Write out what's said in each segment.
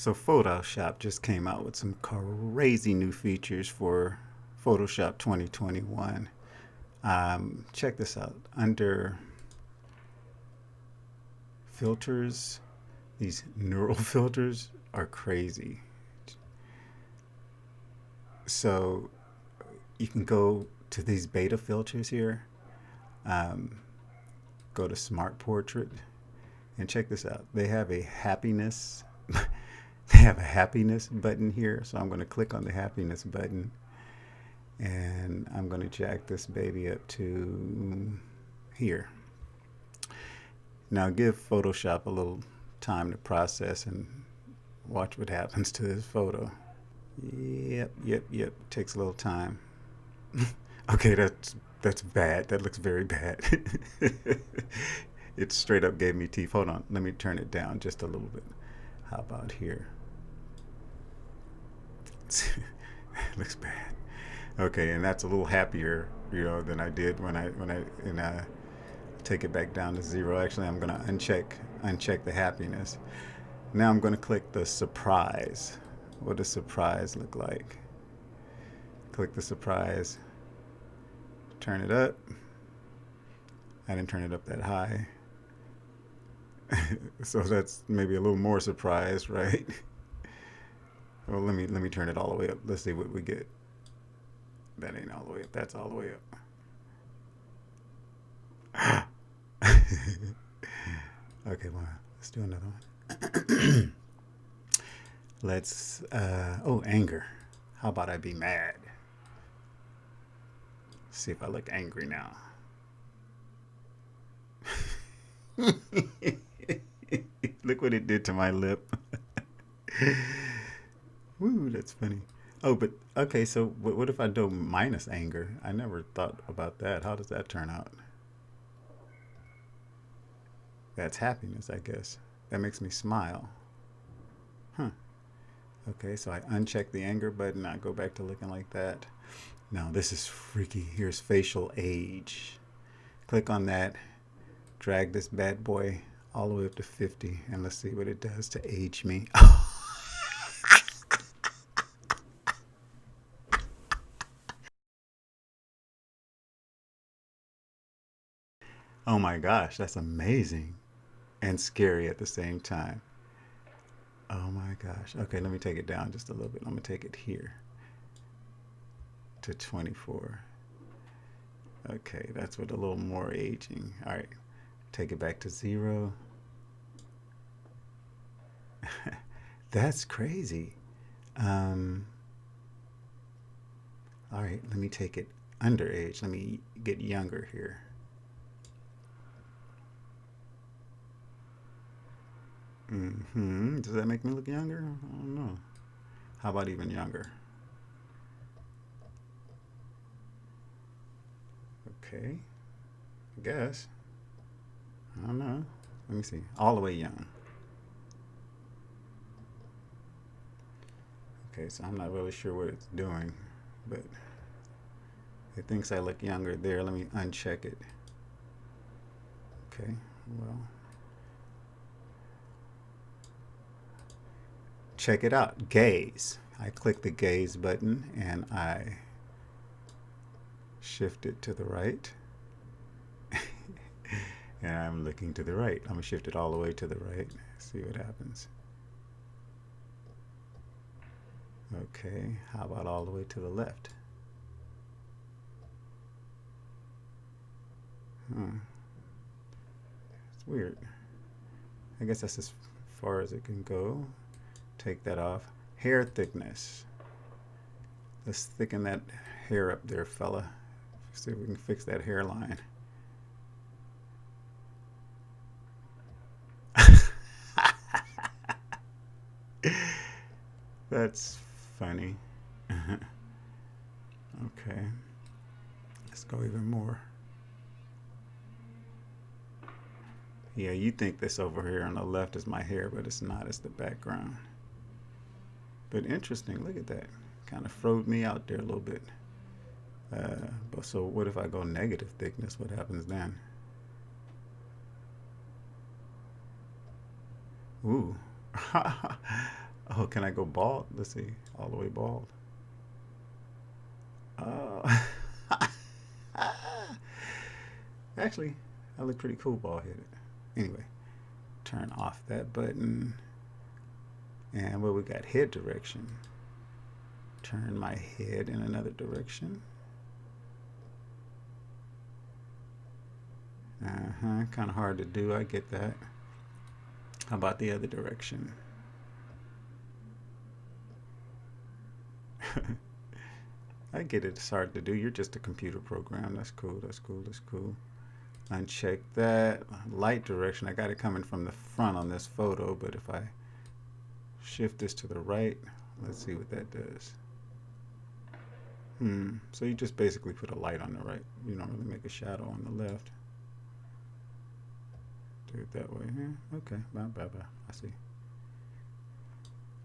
So Photoshop just came out with some crazy new features for Photoshop 2021. Check this out. Under filters, these neural filters are crazy. So you can go to these beta filters here, um, go to Smart Portrait, and check this out. They have a happiness. They have a happiness button here, so I'm going to click on the happiness button, and I'm going to jack this baby up to here. Now give Photoshop a little time to process and watch what happens to this photo. Yep. Takes a little time. Okay, that's bad. That looks very bad. It straight up gave me teeth. Hold on, let me turn it down just a little bit. How about here? Looks bad. Okay, and that's a little happier, than I did when I take it back down to 0. Actually, I'm gonna uncheck the happiness. Now I'm gonna click the surprise. What does surprise look like? Click the surprise. Turn it up. I didn't turn it up that high. So that's maybe a little more surprise, right? Well, let me turn it all the way up. Let's see what we get. That ain't all the way up. That's all the way up. Okay, well, let's do another one. Let's oh, anger. How about I be mad? See if I look angry now. Look what it did to my lip. Woo, that's funny. Oh, but okay, so what if I do minus anger? I never thought about that. How does that turn out? That's happiness, I guess. That makes me smile. Huh. Okay, so I uncheck the anger button. I go back to looking like that. Now, this is freaky. Here's facial age. Click on that. Drag this bad boy all the way up to 50. And let's see what it does to age me. Oh my gosh, that's amazing and scary at the same time. Oh my gosh. Okay, let me take it down just a little bit. I'm going to take it here to 24. Okay, that's with a little more aging. All right, take it back to 0. That's crazy. Um, all right, let me take it under age. Let me get younger here. Does that make me look younger? I don't know. How about even younger? Okay, I guess. I don't know. Let me see. All the way young. Okay, so I'm not really sure what it's doing, but it thinks I look younger there. Let me uncheck it. Okay, well, check it out. Gaze. I click the gaze button and I shift it to the right. And I'm looking to the right. I'm going to shift it all the way to the right. See what happens. Okay, how about all the way to the left? It's weird. I guess that's as far as it can go. Take that off. Hair thickness. Let's thicken that hair up there, fella. See if we can fix that hairline. That's funny. Okay, let's go even more. Yeah, you think this over here on the left is my hair, but it's not. It's the background. But interesting. Look at that. Kind of froze me out there a little bit. But so what if I go negative thickness? What happens then? Ooh. Oh, can I go bald? Let's see. All the way bald. Oh. Actually, I look pretty cool bald headed. Anyway, turn off that button. And what we got? Head direction. Turn my head in another direction. Kind of hard to do. I get that. How about the other direction? I get it. It's hard to do. You're just a computer program. That's cool. That's cool. That's cool. Uncheck that. Light direction. I got it coming from the front on this photo, but if I shift this to the right, let's see what that does. So you just basically put a light on the right. You don't really make a shadow on the left. Do it that way. Yeah, okay. Bye, bye, bye. I see.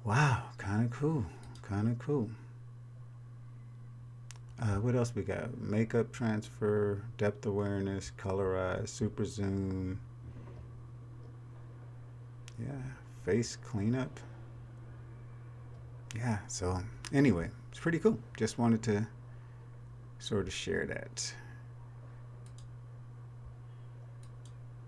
Wow. Kind of cool. Kind of cool. What else we got? Makeup transfer, depth awareness, colorize, super zoom. Yeah, face cleanup. Yeah, so anyway, it's pretty cool. Just wanted to sort of share that.